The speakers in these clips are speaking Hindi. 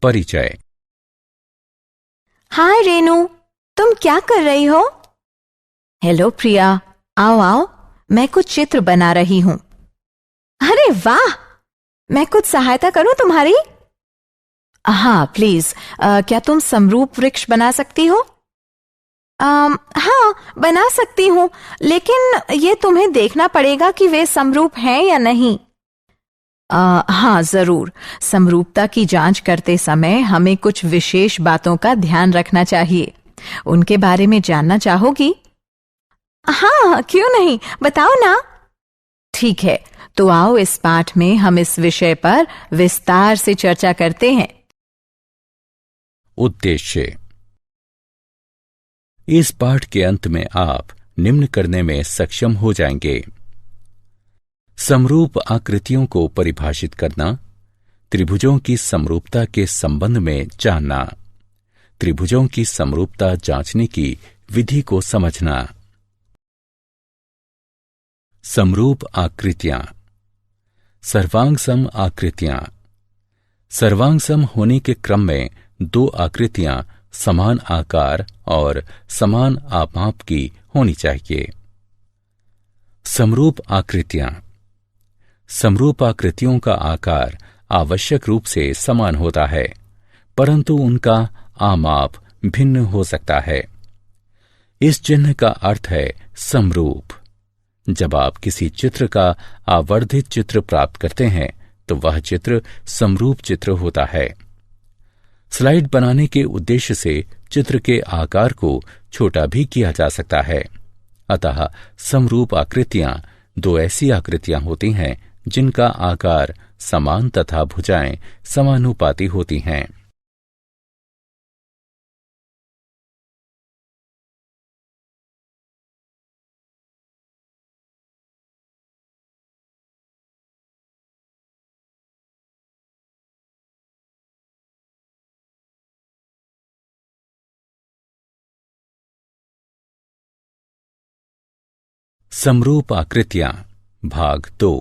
परिचय। हाय रेनू, तुम क्या कर रही हो? हेलो प्रिया, आओ आओ, मैं कुछ चित्र बना रही हूँ। अरे वाह, मैं कुछ सहायता करूँ तुम्हारी? हाँ प्लीज, क्या तुम समरूप वृक्ष बना सकती हो? हाँ बना सकती हूँ, लेकिन ये तुम्हें देखना पड़ेगा कि वे समरूप हैं या नहीं। हाँ जरूर, समरूपता की जांच करते समय हमें कुछ विशेष बातों का ध्यान रखना चाहिए। उनके बारे में जानना चाहोगी? हाँ क्यों नहीं, बताओ ना। ठीक है, तो आओ इस पाठ में हम इस विषय पर विस्तार से चर्चा करते हैं। उद्देश्य। इस पाठ के अंत में आप निम्न करने में सक्षम हो जाएंगे: समरूप आकृतियों को परिभाषित करना, त्रिभुजों की समरूपता के संबंध में जानना, त्रिभुजों की समरूपता जांचने की विधि को समझना। समरूप आकृतियां। सर्वांगसम आकृतियां। सर्वांगसम होने के क्रम में दो आकृतियां समान आकार और समान आपाप की होनी चाहिए। समरूप आकृतियां। समरूप आकृतियों का आकार आवश्यक रूप से समान होता है, परंतु उनका आमाप भिन्न हो सकता है। इस चिन्ह का अर्थ है समरूप। जब आप किसी चित्र का आवर्धित चित्र प्राप्त करते हैं तो वह चित्र समरूप चित्र होता है। स्लाइड बनाने के उद्देश्य से चित्र के आकार को छोटा भी किया जा सकता है। अतः समरूप आकृतियां दो ऐसी आकृतियां होती हैं जिनका आकार समान तथा भुजाएं समानुपाती होती हैं। समरूप आकृतियां भाग 2।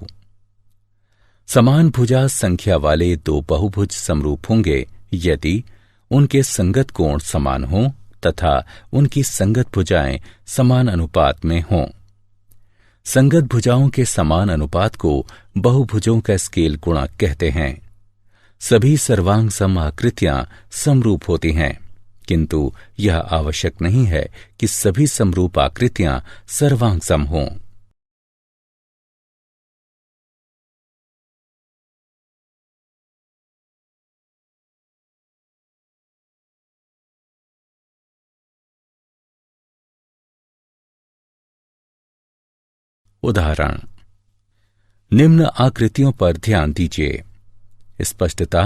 समान भुजा संख्या वाले दो बहुभुज समरूप होंगे यदि उनके संगत कोण समान हों तथा उनकी संगत भुजाएं समान अनुपात में हों। संगत भुजाओं के समान अनुपात को बहुभुजों का स्केल गुणक कहते हैं। सभी सर्वांगसम आकृतियां समरूप होती हैं, किंतु यह आवश्यक नहीं है कि सभी समरूप आकृतियां सर्वांगसम हों। उदाहरण: निम्न आकृतियों पर ध्यान दीजिए। स्पष्टता: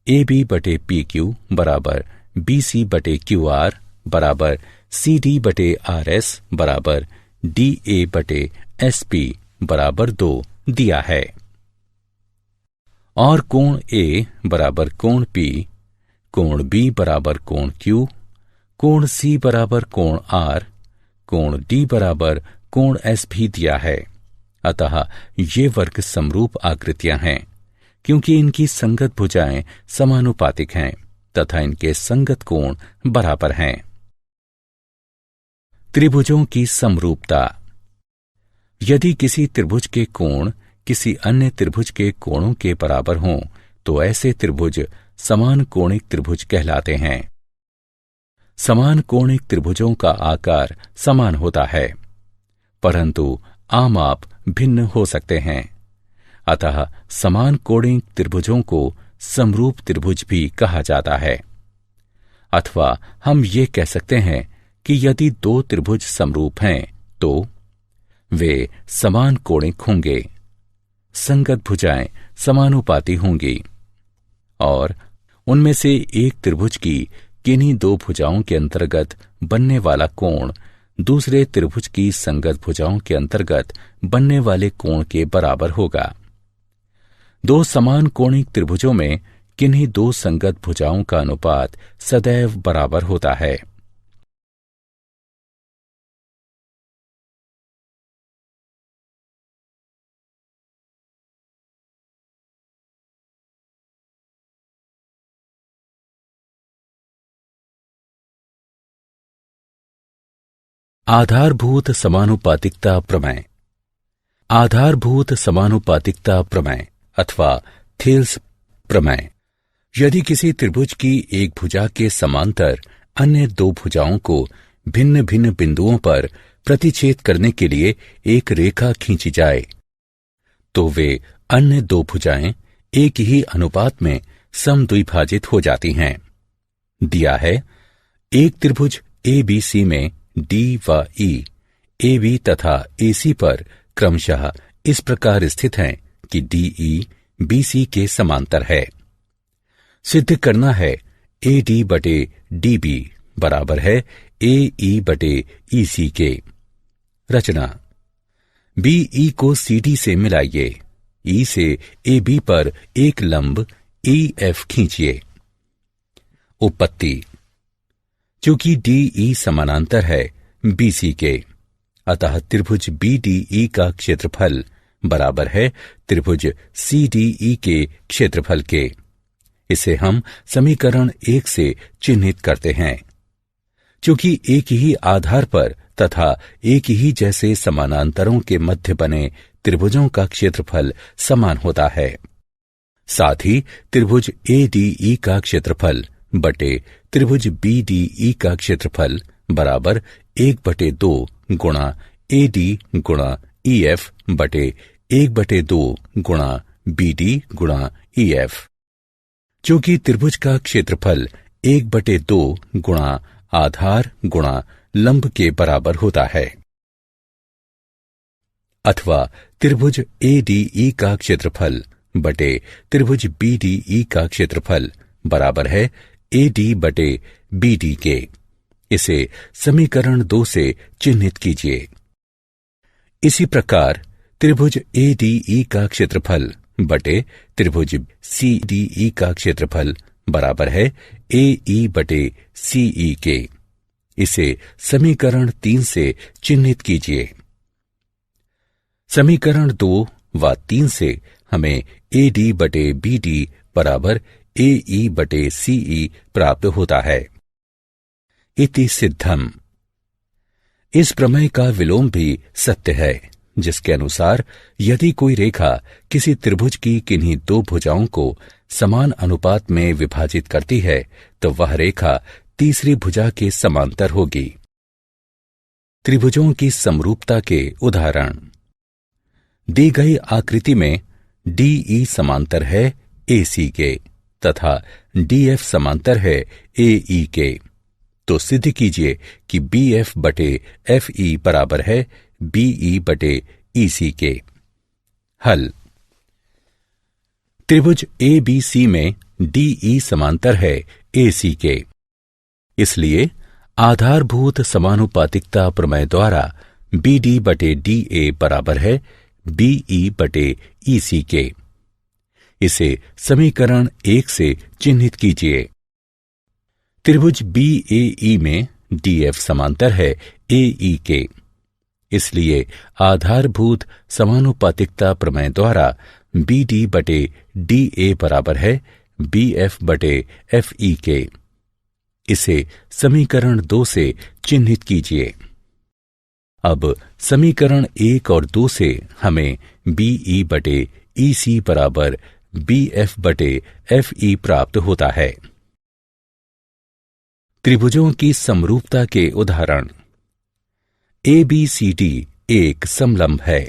ए बी बटे पी क्यू बराबर बी सी बटे क्यू आर बराबर सी डी बटे आर एस बराबर डी ए बटे एस पी बराबर 2 दिया है। और कोण ए बराबर कोण पी, कोण बी बराबर कोण क्यू, कोण सी बराबर कोण आर, कोण डी बराबर कोण एस भी दिया है। अतः ये वर्ग समरूप आकृतियां हैं क्योंकि इनकी संगत भुजाएं समानुपातिक हैं तथा इनके संगत कोण बराबर हैं। त्रिभुजों की समरूपता। यदि किसी त्रिभुज के कोण किसी अन्य त्रिभुज के कोणों के बराबर हों तो ऐसे त्रिभुज समान कोणिक त्रिभुज कहलाते हैं। समान कोणिक त्रिभुजों का आकार समान होता है, परंतु आमाप भिन्न हो सकते हैं। अतः समान कोणिक त्रिभुजों को समरूप त्रिभुज भी कहा जाता है। अथवा हम ये कह सकते हैं कि यदि दो त्रिभुज समरूप हैं तो वे समान कोणिक होंगे, संगत भुजाएं समानुपाती होंगी और उनमें से एक त्रिभुज की किन्हीं दो भुजाओं के अंतर्गत बनने वाला कोण दूसरे त्रिभुज की संगत भुजाओं के अंतर्गत बनने वाले कोण के बराबर होगा। दो समान कोणिक त्रिभुजों में किन्हीं दो संगत भुजाओं का अनुपात सदैव बराबर होता है। आधारभूत समानुपातिकता प्रमेय। आधारभूत समानुपातिकता प्रमेय अथवा थेल्स प्रमेय। यदि किसी त्रिभुज की एक भुजा के समांतर अन्य दो भुजाओं को भिन्न भिन्न बिंदुओं पर प्रतिच्छेद करने के लिए एक रेखा खींची जाए, तो वे अन्य दो भुजाएं एक ही अनुपात में समद्विभाजित हो जाती हैं। दिया है, एक त्रिभुज ABC में D व E, AB तथा AC पर क्रमशः इस प्रकार स्थित हैं कि DE BC के समांतर है। सिद्ध करना है AD बटे DB बराबर है AE बटे EC के। रचना, BE को CD से मिलाइए, E से AB पर एक लंब EF खींचिए। उपपत्ति, चूंकि DE समानांतर है BC के, अतः त्रिभुज BDE का क्षेत्रफल बराबर है त्रिभुज CDE के क्षेत्रफल के। इसे हम समीकरण 1 से चिन्हित करते हैं। चूंकि एक ही आधार पर तथा एक ही जैसे समानांतरों के मध्य बने त्रिभुजों का क्षेत्रफल समान होता है, साथ ही त्रिभुज ADE का क्षेत्रफल बटे त्रिभुज BDE का क्षेत्रफल बराबर 1/2 गुणा AD गुणा EF बटे 1/2 गुणा BD गुणा EF। चूंकि त्रिभुज का क्षेत्रफल 1/2 गुणा आधार गुणा लंब के बराबर होता है, अथवा त्रिभुज ADE का क्षेत्रफल बटे त्रिभुज BDE का क्षेत्रफल बराबर है AD बटे BD के। इसे समीकरण 2 से चिन्हित कीजिए। इसी प्रकार त्रिभुज ADE का क्षेत्रफल बटे त्रिभुज CDE का क्षेत्रफल बराबर है AE बटे CE के। इसे समीकरण 3 से चिन्हित कीजिए। समीकरण 2 व 3 से हमें AD बटे BD बराबर AE बटे CE प्राप्त होता है। इति सिद्धम। इस प्रमेय का विलोम भी सत्य है, जिसके अनुसार यदि कोई रेखा किसी त्रिभुज की किन्हीं दो भुजाओं को समान अनुपात में विभाजित करती है, तो वह रेखा तीसरी भुजा के समांतर होगी। त्रिभुजों की समरूपता के उदाहरण। दी गई आकृति में DE समांतर है AC के तथा DF समांतर है AE के, तो सिद्ध कीजिए कि BF बटे FE बराबर है BE बटे EC के। हल। त्रिभुज ABC में DE समांतर है AC के, इसलिए आधारभूत समानुपातिकता प्रमेय द्वारा BD बटे DA बराबर है BE बटे EC के। इसे समीकरण 1 से चिन्हित कीजिए। त्रिभुज BAE में DF समांतर है AE के, इसलिए आधारभूत समानुपातिकता प्रमेय द्वारा BD बटे DA बराबर है BF बटे FE के। इसे समीकरण 2 से चिन्हित कीजिए। अब समीकरण 1 और 2 से हमें BE बटे EC बराबर BF बटे FE प्राप्त होता है। त्रिभुजों की समरूपता के उदाहरण। ABCD एक समलंब है,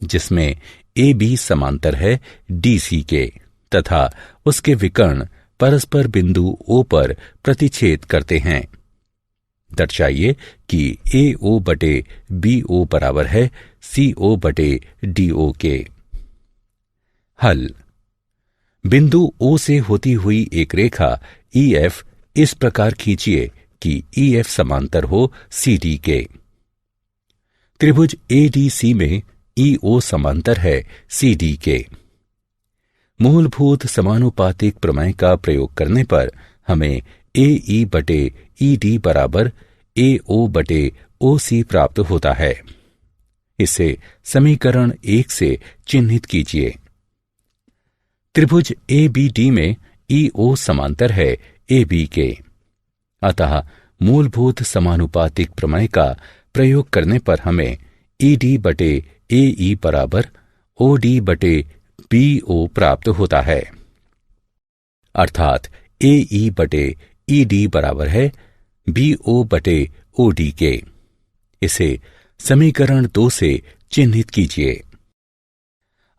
जिसमें AB समांतर है DC के तथा उसके विकर्ण परस्पर बिंदु O पर प्रतिच्छेद करते हैं। दर्शाइए कि AO बटे BO बराबर है CO बटे DO के। हल। बिंदु O से होती हुई एक रेखा EF इस प्रकार खींचिए कि EF समांतर हो CD के। त्रिभुज ADC में EO समांतर है CD के। मूलभूत समानुपातिक प्रमेय का प्रयोग करने पर हमें AE बटे ED बराबर AO बटे OC प्राप्त होता है। इसे समीकरण 1 से चिन्हित कीजिए। त्रिभुज ABD में EO समांतर है AB के, अतः मूलभूत समानुपातिक प्रमेय का प्रयोग करने पर हमें ED बटे AE बराबर OD बटे BO प्राप्त होता है, अर्थात AE बटे ED बराबर है BO बटे OD के। इसे समीकरण 2 से चिन्हित कीजिए।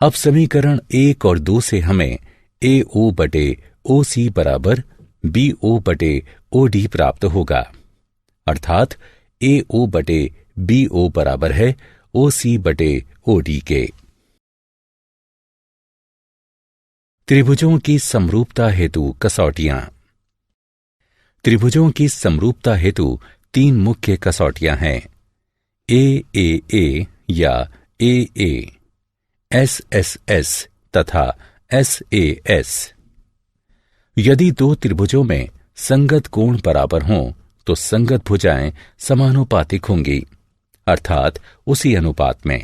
अब समीकरण 1 और 2 से हमें AO बटे OC बराबर BO बटे OD प्राप्त होगा, अर्थात AO बटे BO बराबर है OC बटे OD के। त्रिभुजों की समरूपता हेतु कसौटियां। त्रिभुजों की समरूपता हेतु 3 मुख्य कसौटियां हैं, AAA या AA, SSS तथा SAS। यदि 2 त्रिभुजों में संगत कोण बराबर हों तो संगत भुजाएं समानुपातिक होंगी, अर्थात उसी अनुपात में,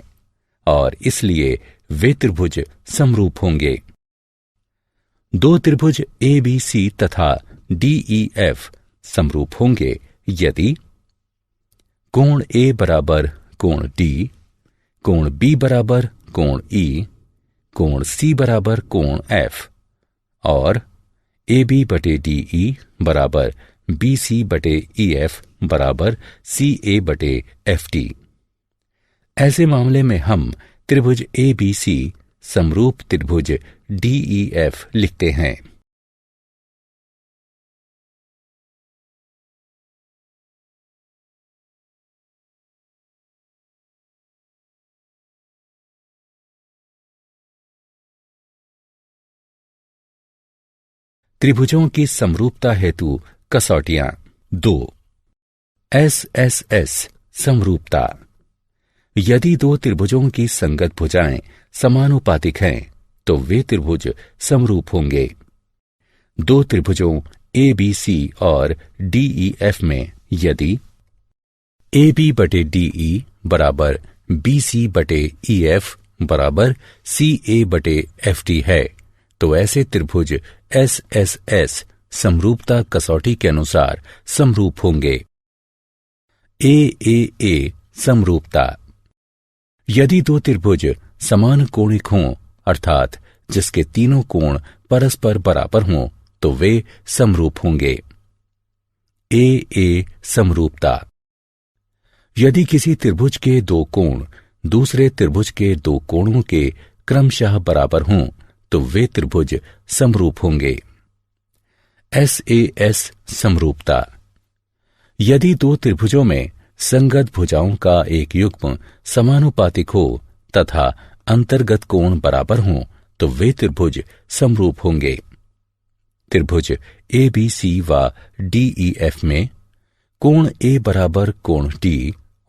और इसलिए वे त्रिभुज समरूप होंगे। 2 त्रिभुज ABC तथा DEF समरूप होंगे यदि कोण A बराबर कोण D, कोण B बराबर कोण E, कोण C बराबर कोण F और AB बटे DE बराबर BC बटे EF बराबर CA बटे FD। ऐसे मामले में हम त्रिभुज ABC समरूप त्रिभुज DEF लिखते हैं। त्रिभुजों की समरूपता हेतु कसौटियां 2। SSS समरूपता। यदि 2 त्रिभुजों की संगत भुजाएं समानुपातिक हैं तो वे त्रिभुज समरूप होंगे। 2 त्रिभुजों ABC और DEF में यदि AB बटे DE बराबर BC बटे EF बराबर CA बटे FD है तो ऐसे त्रिभुज SSS समरूपता कसौटी के अनुसार समरूप होंगे। AAA समरूपता। यदि 2 त्रिभुज समान कोणिक हों, अर्थात जिसके तीनों कोण परस्पर बराबर हों, तो वे समरूप होंगे। AA समरूपता। यदि किसी त्रिभुज के 2 कोण दूसरे त्रिभुज के 2 कोणों के क्रमशः बराबर हों तो वे त्रिभुज समरूप होंगे। SAS समरूपता। यदि 2 त्रिभुजों में संगत भुजाओं का एक युग्म समानुपातिक हो तथा अंतर्गत कोण बराबर हों तो वे त्रिभुज समरूप होंगे। त्रिभुज ABC व DEF में कोण A बराबर कोण D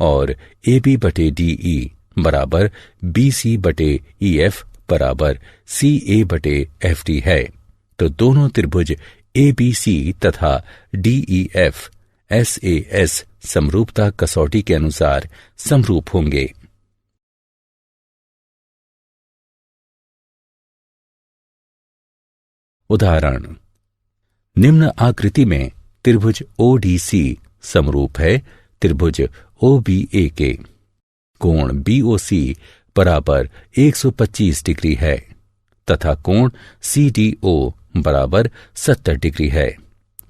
और AB बटे DE बराबर BC बटे EF बराबर CA बटे FD है तो दोनों त्रिभुज ABC तथा DEF SAS समरूपता कसौटी के अनुसार समरूप होंगे। उदाहरण, निम्न आकृति में त्रिभुज ODC समरूप है त्रिभुज OBA के। कोण BOC बराबर 125 डिग्री है तथा कोण CDO बराबर 70 डिग्री है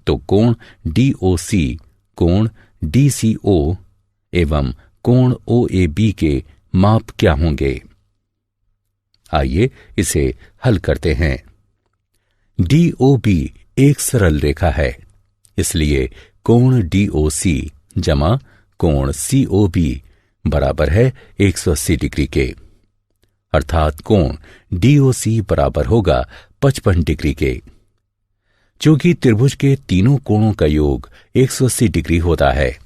तो कोण DOC, कोण DCO एवं कोण OAB के माप क्या होंगे? आइए इसे हल करते हैं। DOB एक सरल रेखा है, इसलिए कोण DOC जमा कोण COB बराबर है 180 डिग्री के, अर्थात कोण DOC बराबर होगा 55 डिग्री के। चूंकि त्रिभुज के तीनों कोणों का योग 180 डिग्री होता है,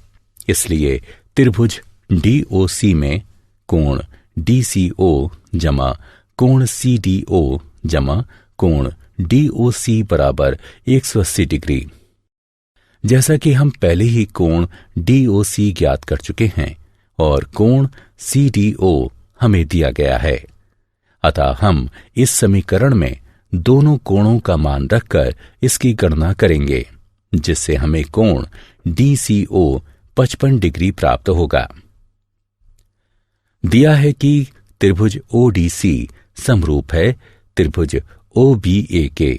इसलिए त्रिभुज DOC में कोण DCO जमा कोण CDO जमा कोण DOC बराबर 180 डिग्री। जैसा कि हम पहले ही कोण DOC ज्ञात कर चुके हैं और कोण CDO हमें दिया गया है, अतः हम इस समीकरण में दोनों कोणों का मान रखकर इसकी गणना करेंगे, जिससे हमें कोण DCO 55 डिग्री प्राप्त होगा। दिया है कि त्रिभुज ODC समरूप है त्रिभुज OBA के,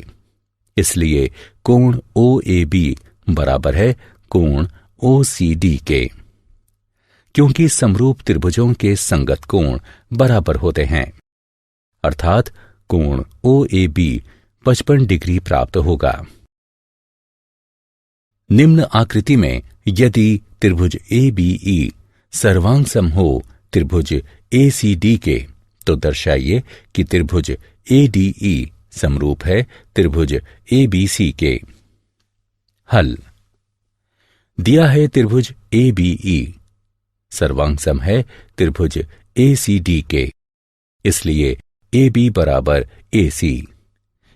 इसलिए कोण OAB बराबर है कोण OCD के। क्योंकि समरूप त्रिभुजों के संगत कोण बराबर होते हैं, अर्थात कोण OAB 55 डिग्री प्राप्त होगा। निम्न आकृति में यदि त्रिभुज ABE सर्वांग हो त्रिभुज ACD के, तो दर्शाइए कि त्रिभुज ADE समरूप है त्रिभुज ABC के। हल। दिया है त्रिभुज ABE सर्वांग है त्रिभुज ACD के, इसलिए AB बराबर AC।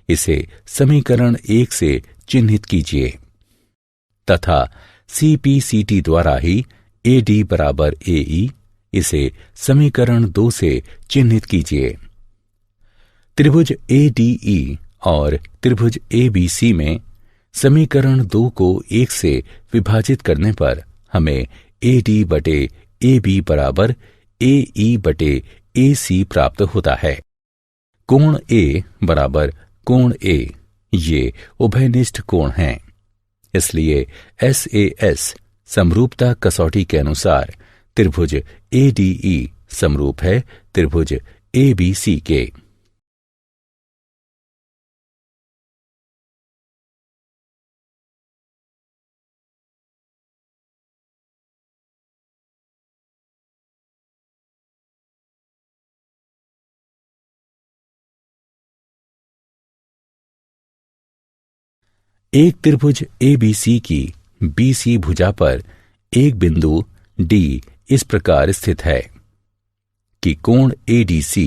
इसे समीकरण 1 से चिन्हित कीजिए तथा CPCT द्वारा ही AD बराबर AE इसे समीकरण 2 से चिन्हित कीजिए। त्रिभुज ADE और त्रिभुज ABC में समीकरण 2 को 1 से विभाजित करने पर हमें AD बटे AB बराबर AE बटे AC प्राप्त होता है। कोण A बराबर कोण A ये उभयनिष्ठ कोण हैं, इसलिए SAS समरूपता कसौटी के अनुसार त्रिभुज ADE समरूप है त्रिभुज ABC के। एक त्रिभुज ABC की BC भुजा पर एक बिंदु D इस प्रकार स्थित है कि कोण ADC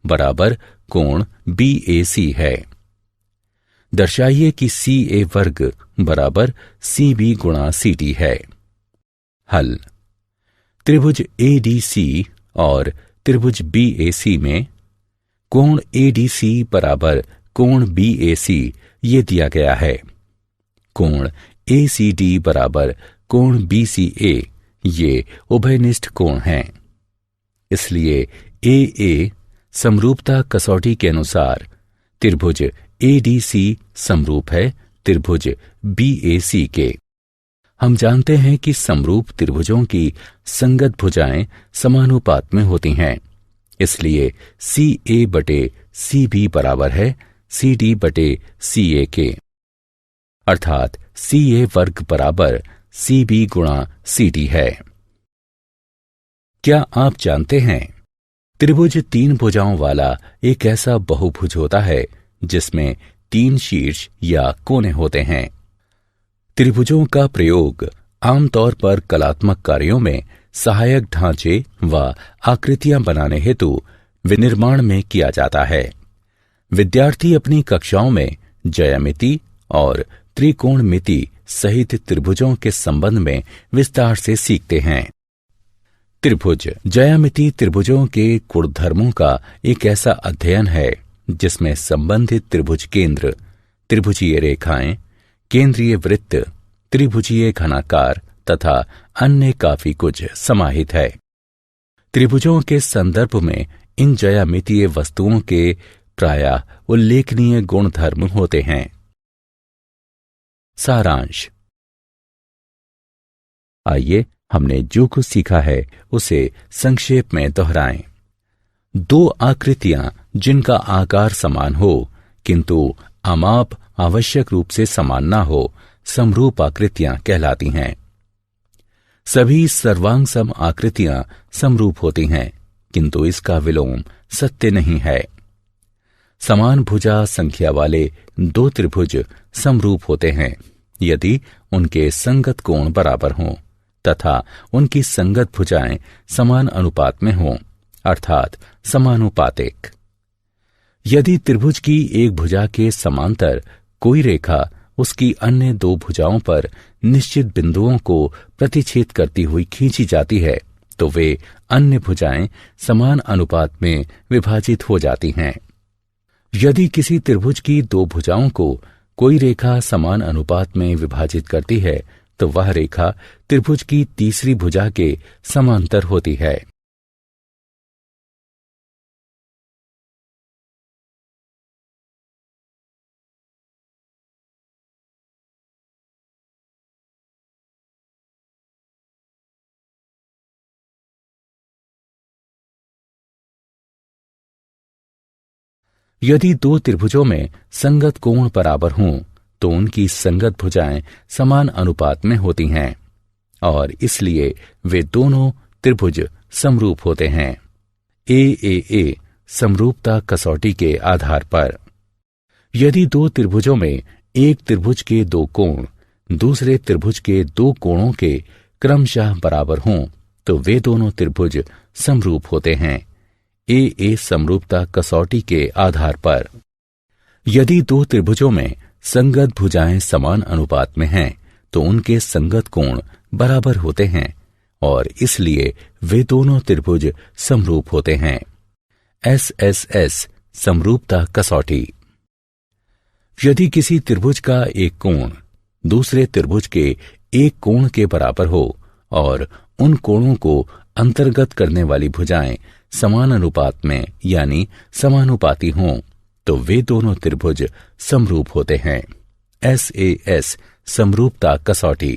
बराबर कोण BAC है। दर्शाइए कि CA वर्ग बराबर CB गुणा CD है। हल। त्रिभुज ADC और त्रिभुज BAC में कोण ADC बराबर कोण BAC ये दिया गया है। कोण ACD बराबर कोण BCA ये उभयनिष्ठ कोण हैं, इसलिए AA समरूपता कसौटी के अनुसार त्रिभुज ADC समरूप है त्रिभुज BAC के। हम जानते हैं कि समरूप त्रिभुजों की संगत भुजाएं समानुपात में होती हैं, इसलिए CA बटे CB बराबर है CD बटे CA के, अर्थात CA वर्ग बराबर CB गुणा CD है। क्या आप जानते हैं त्रिभुज 3 भुजाओं वाला एक ऐसा बहुभुज होता है जिसमें 3 शीर्ष या कोने होते हैं। त्रिभुजों का प्रयोग आमतौर पर कलात्मक कार्यों में सहायक ढांचे व आकृतियां बनाने हेतु विनिर्माण में किया जाता है। विद्यार्थी अपनी कक्षाओं में ज्यामिति और त्रिकोणमिति सहित त्रिभुजों के संबंध में विस्तार से सीखते हैं। त्रिभुज ज्यामिति त्रिभुजों के गुणधर्मों का एक ऐसा अध्ययन है जिसमें संबंधित त्रिभुज केंद्र, त्रिभुजीय रेखाएं, केंद्रीय वृत्त, त्रिभुजीय घनाकार तथा अन्य काफी कुछ समाहित है। त्रिभुजों के संदर्भ में इन ज्यामितीय वस्तुओं के प्रायः उल्लेखनीय गुणधर्म होते हैं। सारांश। आइए हमने जो कुछ सीखा है उसे संक्षेप में दोहराएं। 2 आकृतियां जिनका आकार समान हो किंतु आमाप आवश्यक रूप से समान ना हो समरूप आकृतियां कहलाती हैं। सभी सर्वांग सम आकृतियां समरूप होती हैं किंतु इसका विलोम सत्य नहीं है। समान भुजा संख्या वाले 2 त्रिभुज समरूप होते हैं यदि उनके संगत कोण बराबर हों तथा उनकी संगत भुजाएं समान अनुपात में हों, अर्थात समानुपातिक। यदि त्रिभुज की एक भुजा के समांतर कोई रेखा उसकी अन्य 2 भुजाओं पर निश्चित बिंदुओं को प्रतिच्छेद करती हुई खींची जाती है तो वे अन्य भुजाएं समान अनुपात में विभाजित हो जाती हैं। यदि किसी त्रिभुज की 2 भुजाओं को कोई रेखा समान अनुपात में विभाजित करती है तो वह रेखा त्रिभुज की तीसरी भुजा के समांतर होती है। यदि दो त्रिभुजों में संगत कोण बराबर हों तो उनकी संगत भुजाएं समान अनुपात में होती हैं और इसलिए वे दोनों त्रिभुज समरूप होते हैं। ए समरूपता कसौटी के आधार पर यदि दो त्रिभुजों में एक त्रिभुज के दो कोण दूसरे त्रिभुज के दो कोणों के क्रमशः बराबर हों तो वे दोनों त्रिभुज समरूप होते हैं। ए समरूपता कसौटी के आधार पर यदि दो त्रिभुजों में संगत भुजाएं समान अनुपात में हैं तो उनके संगत कोण बराबर होते हैं और इसलिए वे दोनों त्रिभुज समरूप होते हैं। एस समरूपता कसौटी यदि किसी त्रिभुज का एक कोण दूसरे त्रिभुज के एक कोण के बराबर हो और उन कोणों को अंतर्गत करने वाली भुजाएं समान अनुपात में यानी समानुपाती हों तो वे दोनों त्रिभुज समरूप होते हैं। एस समरूपता कसौटी।